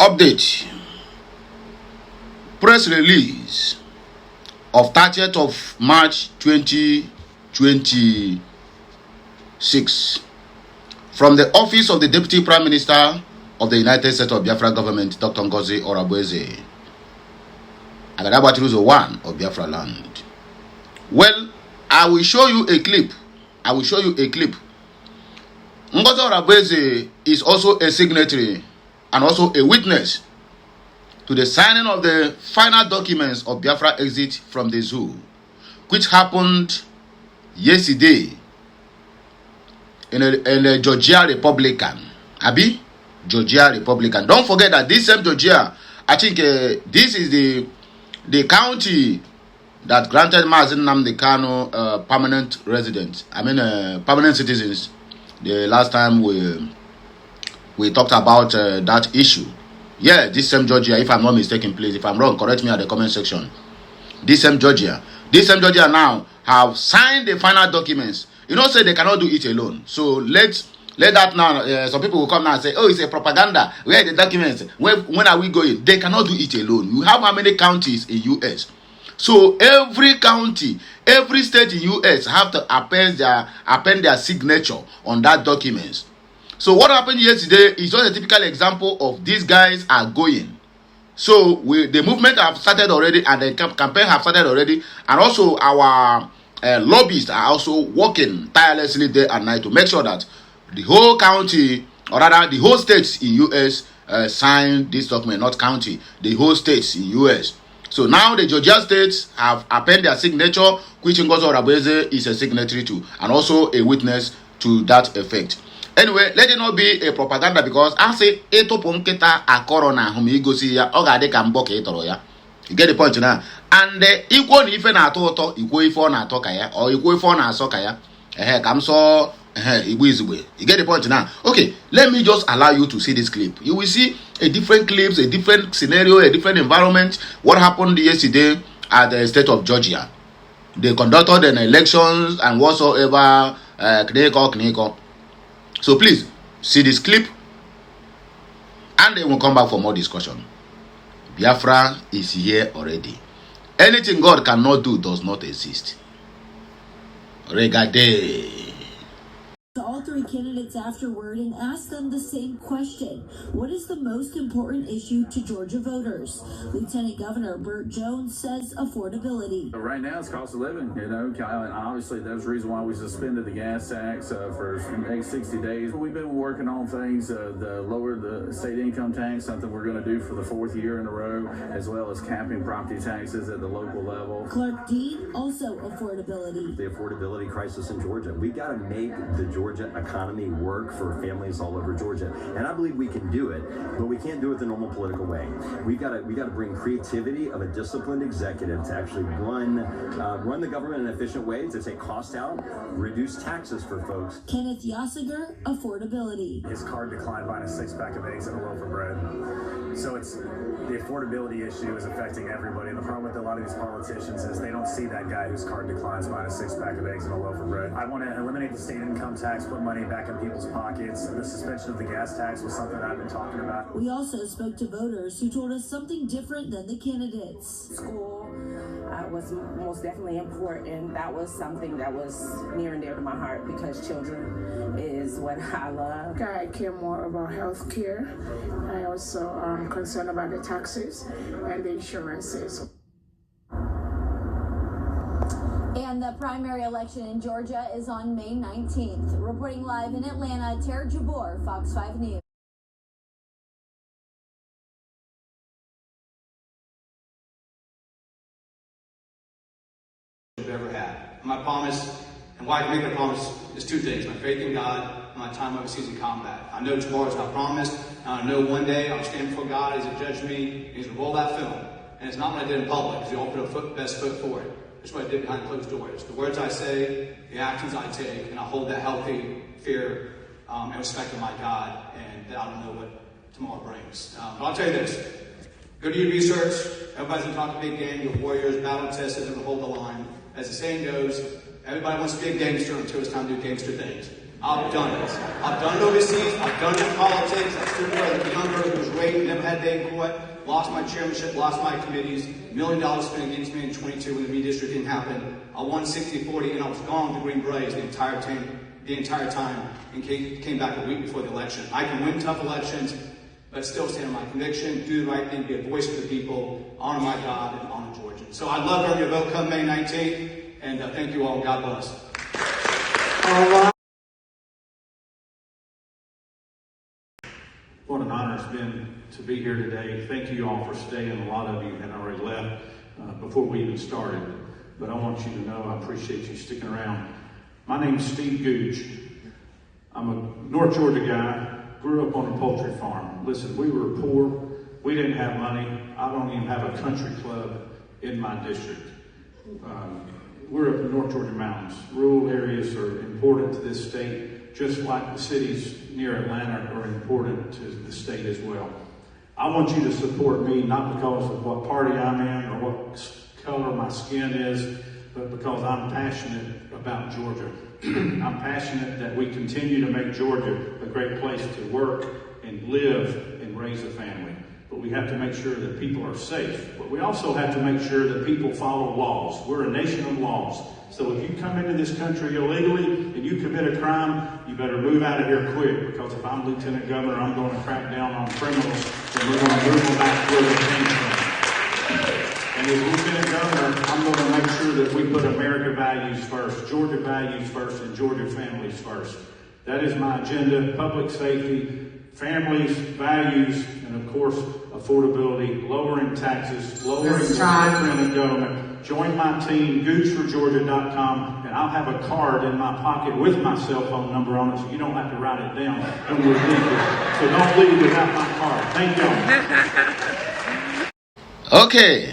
Update. Press release of 30th of March 2026 from the office of the Deputy Prime Minister of the United States of Biafra government, Dr. Ngozi Orabueze, Agadabatruzo 1 of Biafra land. Well, I will show you a clip. Ngozi Orabueze is also a signatory and also a witness to the signing of the final documents of Biafraexit from the zoo, which happened yesterday in a Georgia Republican. Georgia Republican. Don't forget that this same Georgia, I think this is the county that granted Mazi Nnamdi Kanu permanent residents. Permanent citizens. The last time we talked about that issue. Yeah, this same Georgia, if I'm not mistaken, please, if I'm wrong, correct me at the comment section. This same Georgia now have signed the final documents. You know, say they cannot do it alone. So let that now, some people will come now and say, oh, it's a propaganda. Where are the documents? When are we going? They cannot do it alone. You have how many counties in U.S.? So every county, every state in U.S. have to append their signature on that documents. So what happened yesterday is just a typical example of these guys are going. So the movement have started already, and the campaign have started already, and also our lobbyists are also working tirelessly day and night to make sure that the whole county, or rather the whole states in US sign this document, not county, the whole states in US. So now the Georgia states have appended their signature, which Ngozi Orabueze is a signatory to, and also a witness to that effect. Anyway, let it not be a propaganda, because I say eto pomketa a corona humigosi ya ogade kamboke etoro ya. You get the point now? And equal if na toto equal if on a tokaya or equal if on a sokaya. Come so you get the point now? Okay, let me just allow you to see this clip. You will see a different clips, a different scenario, a different environment. What happened yesterday at the state of Georgia? They conducted an elections and whatsoever. So please see this clip, and then we'll come back for more discussion. Biafra is here already. Anything God cannot do does not exist. Regardez. All three candidates afterward and asked them the same question. What is the most important issue to Georgia voters? Lieutenant Governor Burt Jones says affordability. Right now it's cost of living, and obviously that's the reason why we suspended the gas tax for the next 60 days. We've been working on things to lower the state income tax, something we're going to do for the 4th year in a row, as well as capping property taxes at the local level. Clark Dean, also affordability. The affordability crisis in Georgia. We've got to make the Georgia economy work for families all over Georgia, and I believe we can do it, but we can't do it the normal political way. We got to bring creativity of a disciplined executive to actually run the government in an efficient way, to take cost out, reduce taxes for folks. Kenneth Ysterday, affordability. His card declined buying a 6-pack of eggs and a loaf of bread. So it's the affordability issue is affecting everybody. And the problem with a lot of these politicians is they don't see that guy whose card declines buying a 6-pack of eggs and a loaf of bread. I want to eliminate the state income tax, put money back in people's pockets. And the suspension of the gas tax was something that I've been talking about. We also spoke to voters who told us something different than the candidates. School was most definitely important. That was something that was near and dear to my heart, because children is what I love. I care more about health care. I also am concerned about the taxes and the insurances. And the primary election in Georgia is on May 19th. Reporting live in Atlanta, Tara Jabor, Fox 5 News. I've ever had. My promise, and why I make a promise, is 2 things: my faith in God and my time overseas in combat. I know tomorrow's not promised, and I know one day I'll stand before God, He's going to judge me, and He's going to roll that film. And it's not what I did in public, because we all put a best foot forward. It's what I did behind closed doors. The words I say, the actions I take, and I hold that healthy fear and respect of my God, and that I don't know what tomorrow brings. But I'll tell you this: go do your research. Everybody's going to talk a big game. You're warriors, battle tested, they're going to hold the line. As the saying goes, everybody wants to be a gangster until it's time to do gangster things. I've done it. I've done it overseas. I've done it in politics. I stood there like a young girl who was raped, never had a day in court, lost my chairmanship, lost my committees, $1 million spent against me in 22 when the media district didn't happen. I won 60-40 and I was gone with the Green Berets the entire time and came back a week before the election. I can win tough elections, but still stand on my conviction, do the right thing, be a voice for the people, honor my God, and honor Georgia. So I'd love to have your vote come May 19th, and thank you all. God bless. What an honor it's been to be here today. Thank you all for staying. A lot of you had already left before we even started. But I want you to know I appreciate you sticking around. My name's Steve Gooch. I'm a North Georgia guy. Grew up on a poultry farm. Listen, we were poor. We didn't have money. I don't even have a country club in my district. We're up in North Georgia mountains. Rural areas are important to this state, just like the cities near Atlanta are important to the state as well. I want you to support me, not because of what party I'm in or what color my skin is, but because I'm passionate about Georgia. I'm passionate that we continue to make Georgia a great place to work and live and raise a family. But we have to make sure that people are safe. But we also have to make sure that people follow laws. We're a nation of laws. So if you come into this country illegally and you commit a crime, you better move out of here quick, because if I'm Lieutenant Governor, I'm going to crack down on criminals and we're going to move them back to where they came from. And as Lieutenant Governor, I'm going to make sure that we put America values first, Georgia values first, and Georgia families first. That is my agenda: public safety, families, values, and of course, affordability, lowering taxes, lowering the footprint of government. Join my team, goochforgeorgia.com, and I'll have a card in my pocket with my cell phone number on it, so you don't have to write it down when we leave it. So don't leave without my card. Thank y'all. Okay,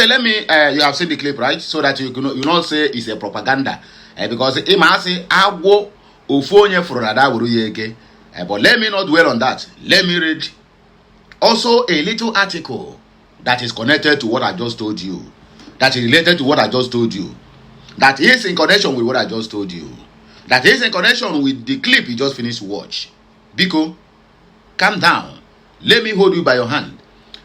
let me, you have seen the clip, right? So that you not say it's a propaganda. Because it must say, but let me not dwell on that. Let me read also a little article that is connected to what I just told you. That is related to what I just told you. That is in connection with what I just told you. That is in connection with the clip you just finished to watch. Biko, calm down. Let me hold you by your hand.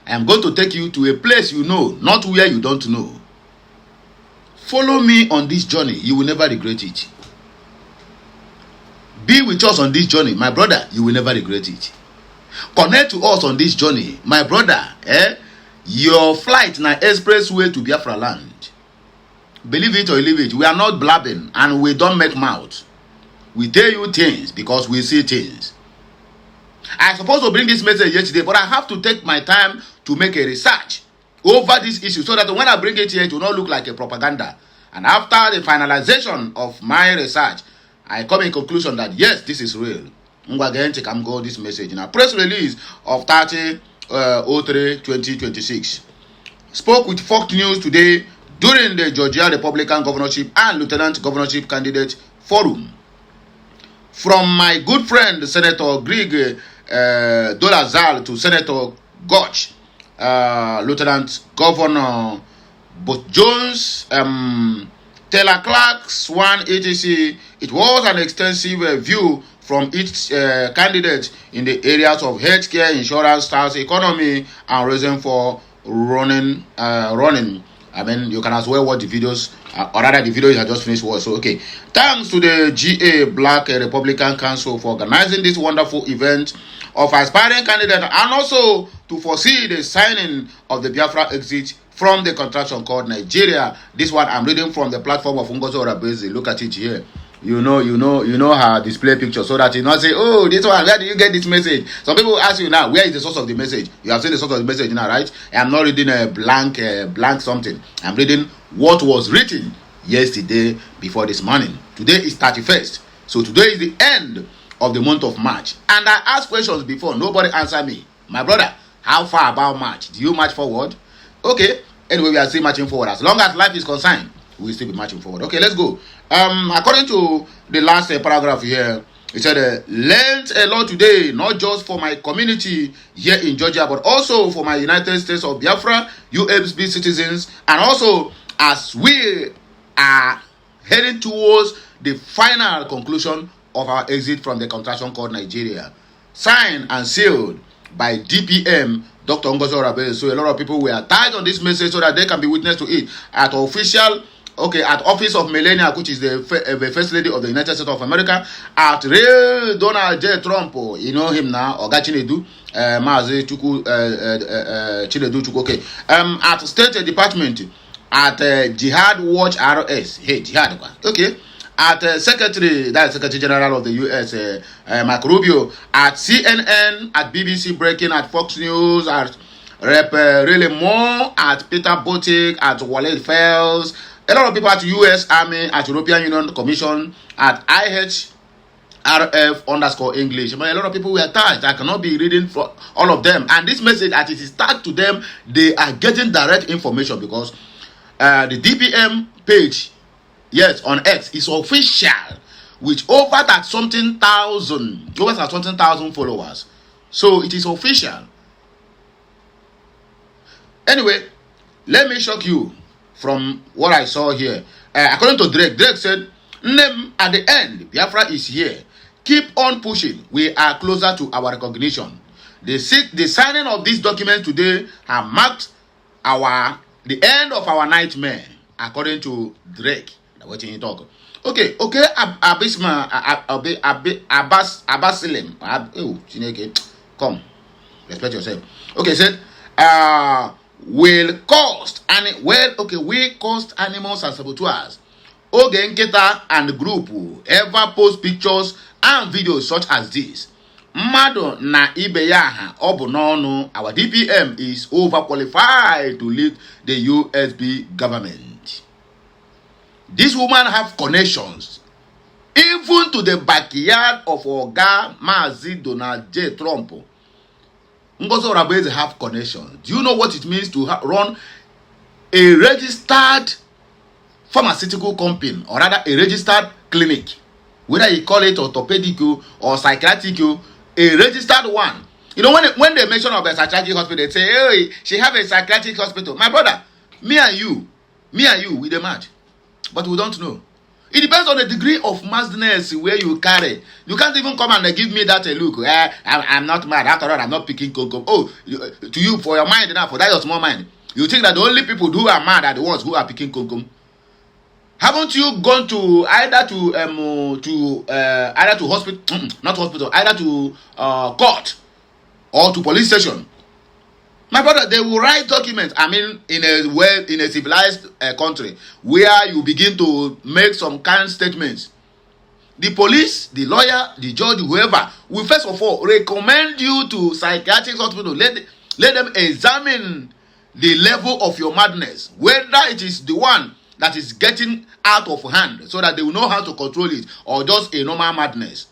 I am going to take you to a place you know, not where you don't know. Follow me on this journey. You will never regret it. Be with us on this journey, my brother. You will never regret it. Connect to us on this journey, my brother. Your flight na expressway to Biafra land. Believe it or leave it, we are not blabbing and we don't make mouth. We tell you things because we see things. I supposed to bring this message yesterday, but I have to take my time to make a research over this issue so that when I bring it here, it will not look like a propaganda. And after the finalization of my research, I come in conclusion that yes, this is real. Go this message in a press release of 30/03/2026. Spoke with Fox News today during the Georgia Republican governorship and lieutenant governorship candidate forum. From my good friend Senator Greg Dolazal to Senator Gotch, Lieutenant Governor Both Jones, Taylor Clark, Swan, etc. It was an extensive view from each candidate in the areas of healthcare, insurance, tax, economy, and reason for running. I mean, you can as well watch the videos, or rather the video I just finished was. So, okay. Thanks to the GA Black Republican Council for organizing this wonderful event of aspiring candidates, and also to foresee the signing of the Biafraexit from the contraction called Nigeria. This one I'm reading from the platform of Ngozi Orabezi. Look at it here. You know her display picture, so that you not say, oh, this one, where did you get this message? Some people ask you now, where is the source of the message? You have seen the source of the message now, right? I'm not reading a blank something. I'm reading what was written yesterday before this morning. Today is 31st. So today is the end of the month of March. And I asked questions before. Nobody answered me. My brother, how far about March? Do you march forward? Okay. Anyway, we are still marching forward. As long as life is concerned, we will still be marching forward. Okay, let's go. According to the last paragraph here, it said, learned a lot today, not just for my community here in Georgia, but also for my United States of Biafra, UAB citizens, and also as we are heading towards the final conclusion of our exit from the contraction called Nigeria. Signed and sealed by DPM Dr. Ngozi Orabe. So a lot of people were tagged on this message so that they can be witness to it at official, at Office of Millennia, which is the First Lady of the United States of America, at real Donald J. Trump, you know him now, Oga Chinedu, Mazi Chukwu, Chinedu Chukwu, okay, at State Department, at Jihad Watch RS, hey, Jihad, okay, at Secretary General of the U.S., Mark Rubio, at CNN, at BBC Breaking, at Fox News, at Rep. Really Moore, at Peter Botik, at Walid Fells, a lot of people at U.S. Army, at European Union Commission, at IHRF_English. But a lot of people were tagged. I cannot be reading for all of them. And this message, as it is tagged to them, they are getting direct information because the DPM page, yes, on X is official with over something thousand followers. So it is official. Anyway, let me shock you from what I saw here. According to Drake said, "Name at the end, Biafra is here. Keep on pushing. We are closer to our recognition. The signing of this document today have marked the end of our nightmare," according to Drake. What you talk? Okay, Abbasilim. Oh, Chineke, come, respect yourself. Okay, said, we cost animals and saboteurs. Oge Nketa and the group ever post pictures and videos such as this. Mado na ibeyaha obunono. Our DPM is overqualified to lead the USB government. This woman have connections even to the backyard of Oga Mazi Donald J. Trump. Ngozi Orabe have connections. Do you know what it means to run a registered pharmaceutical company, or rather a registered clinic, whether you call it orthopedic or psychiatric, a registered one? You know, when they mention of a psychiatric hospital, they say, "Hey, she have a psychiatric hospital." My brother, me and you, we the match, but we don't know. It depends on the degree of madness where you carry. You can't even come and give me that look. I'm not mad. After all, I'm not picking cocoa. Oh, to you, for your mind now, for that your small mind, you think that the only people who are mad are the ones who are picking cocoa. Haven't you gone to either to hospital, not hospital, either to court or to police station? My brother, they will write documents. I mean, in a civilized country where you begin to make some kind statements, the police, the lawyer, the judge, whoever will first of all recommend you to psychiatric hospital. Let them examine the level of your madness, whether it is the one that is getting out of hand, so that they will know how to control it, or just a normal madness.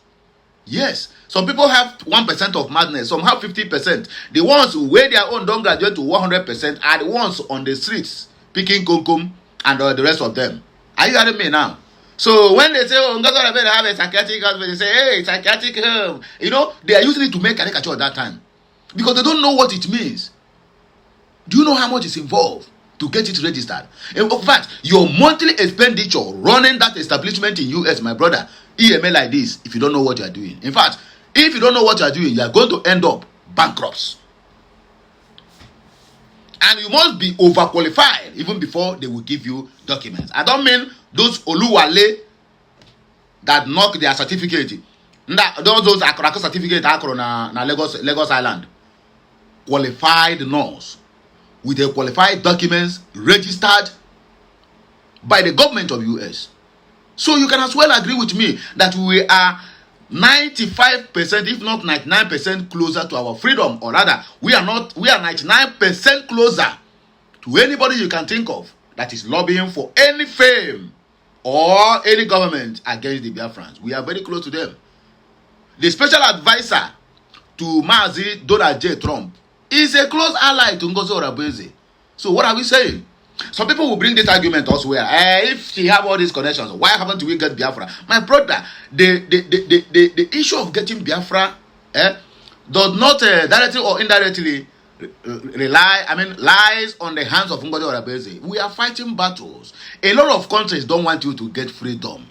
Yes, some people have 1% of madness, some have 50%. The ones who weigh their own don't graduate to 100% are the ones on the streets picking kunkum and the rest of them. Are you hearing me now? So when they say, "Oh, Ngozi Orabe have a psychiatric hospital," they say, "Hey, psychiatric home." You know, they are using it to make caricature at that time because they don't know what it means. Do you know how much is involved to get it registered? In fact, your monthly expenditure running that establishment in US, my brother, EMA like this, if you don't know what you are doing. In fact, if you don't know what you are doing, you are going to end up bankrupts. And you must be overqualified even before they will give you documents. I don't mean those Oluwale that knock their certificate. Those Akraka certificate na Lagos Island. Qualified nurse with a qualified documents registered by the government of US. So you can as well agree with me that we are 95%, if not 99% closer to our freedom, or rather, we are 99% closer to anybody you can think of that is lobbying for any fame or any government against the Biafrans. We are very close to them. The special advisor to Mazi Donald J. Trump is a close ally to Ngozi Orabe. So what are we saying? Some people will bring this argument elsewhere. If she have all these connections, why haven't we get Biafra? My brother, the issue of getting Biafra does not directly or indirectly lies on the hands of Ngozi Orabe. We are fighting battles. A lot of countries don't want you to get freedom.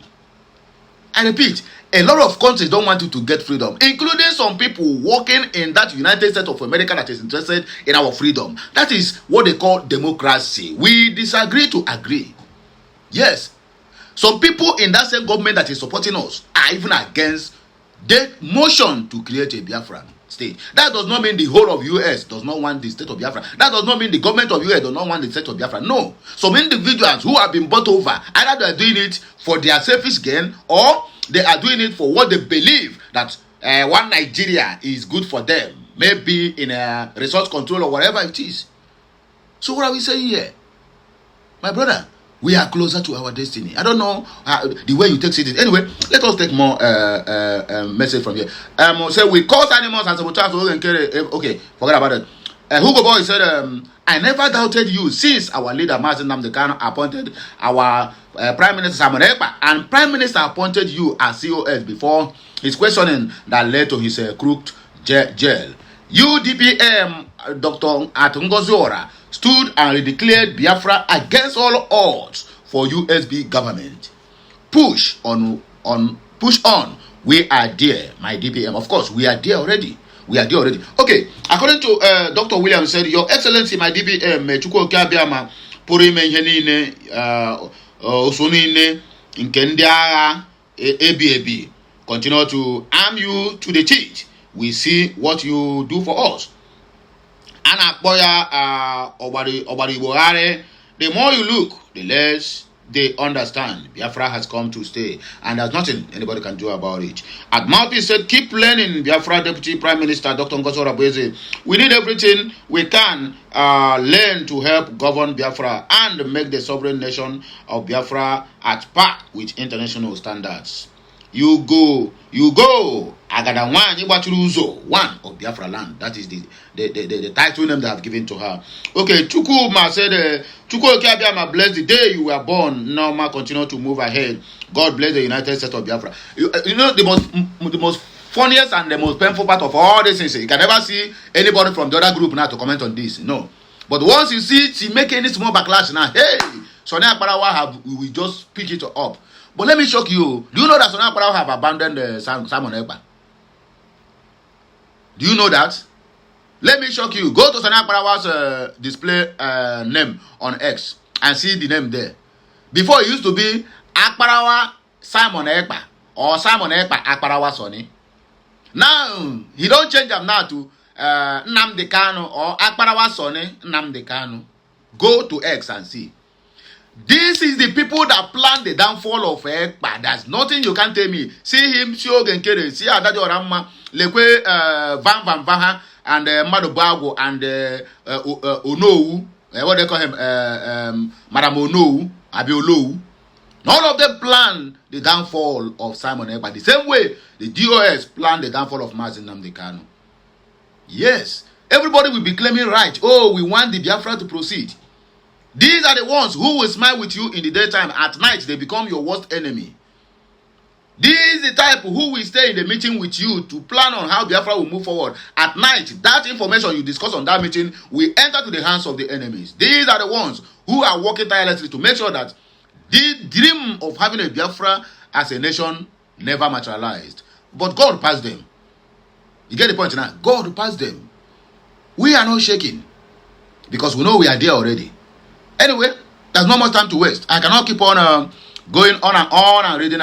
I repeat, a lot of countries don't want you to get freedom, including some people working in that United States of America that is interested in our freedom. That is what they call democracy. We disagree to agree. Yes. Some people in that same government that is supporting us are even against the motion to create a Biafran state. That does not mean the whole of US does not want the state of Biafra. That does not mean the government of US does not want the state of Biafra. No. Some individuals who have been bought over, either they are doing it for their selfish gain or they are doing it for what they believe that one Nigeria is good for them. Maybe in a resource control or whatever it is. So what are we saying here? My brother, we are closer to our destiny. I don't know the way you take it. Anyway, let us take more message from here. So we cause animals and sabotage. Okay, forget about it. Hugo Boy said, I never doubted you since our leader Mazi Nnamdi Kanu appointed our Prime Minister Simon Ekpa, and Prime Minister appointed you as COS before his questioning that led to his crooked jail. UDPM Dr. Ngozi stood and declared Biafra against all odds for USB government. Push on. We are there, my DPM. Of course, we are there already. Okay, according to Dr. Williams said, Your Excellency, my DPM, Chukwu Okeabiama, pụrụ ime ihe niile oso niile nke ndị agha ABAB. Continue to arm you to the teeth. We see what you do for us. The more you look, the less they understand. Biafra has come to stay, and there's nothing anybody can do about it. At Mouthpiece said, keep learning, Biafra Deputy Prime Minister Dr. Ngozi Okeabiama. We need everything we can learn to help govern Biafra and make the sovereign nation of Biafra at par with international standards. You go. Agadawan Iwachuruzo, one of Biafra land. That is the title name they have given to her. Okay, Chukuma said, Chukwu Okeabiama, bless the day you were born. Norma, continue to move ahead. God bless the United States of Biafra. You know the most funniest and the most painful part of all this is you can never see anybody from the other group now to comment on this. No. But once you see she making any small backlash now, hey, Sonia Akparawa we just pick it up. But let me shock you. Do you know that Sonia Akparawa have abandoned Simon Ekpa? Do you know that? Let me shock you. Go to Sonia Akparawa's display name on X and see the name there. Before it used to be Akparawa Simon Ekpa or Simon Ekpa Akparawa Sonny. Now he don't change them now to Nnamdi Kanu or Akparawa Sonny Nnamdi Kanu. Go to X and see. This is the people that planned the downfall of Ekpa. There's nothing you can tell me. See him, Shiogenkere, see Adadio Ramma, Lekwe Van Vaha, and Madobago, and Onou, what they call him, Madam Onou, Abiolou. None of them planned the downfall of Simon Ekpa. The same way the DOS planned the downfall of Mazi Nnamdi Kanu. Yes, everybody will be claiming right. Oh, we want the Biafra to proceed. These are the ones who will smile with you in the daytime. At night, they become your worst enemy. This is the type who will stay in the meeting with you to plan on how Biafra will move forward. At night, that information you discuss on that meeting will enter to the hands of the enemies. These are the ones who are working tirelessly to make sure that the dream of having a Biafra as a nation never materialized. But God passed them. You get the point now? God passed them. We are not shaking because we know we are there already. Anyway, there's no more time to waste. I cannot keep on going on and reading.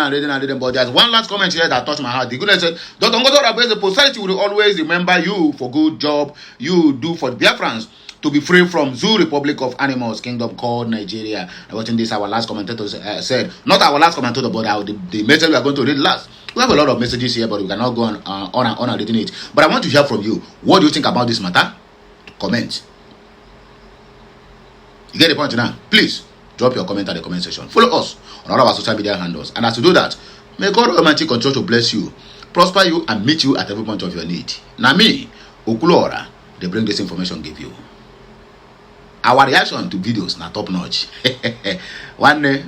But there's one last comment here that touched my heart. The goodness said, Dr. Ngozi Okeabiama, the posterity will always remember you for good job you do for the Biafrans to be free from Zoo Republic of Animals Kingdom called Nigeria. Watching this, our last commentator said, not our last commentator, but the message we are going to read last. We have a lot of messages here, but we cannot go on and reading it. But I want to hear from you. What do you think about this matter? Comment. You get the point now? Please drop your comment at the comment section. Follow us on all of our social media handles. And as you do that, may God Almighty continue to bless you, prosper you, and meet you at every point of your need. Now me, Okulora, they bring this information, give you. Our reaction to videos na top notch. One day,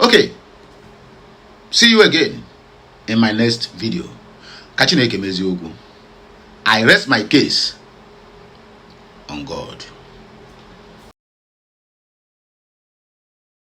okay. See you again in my next video. I rest my case on God.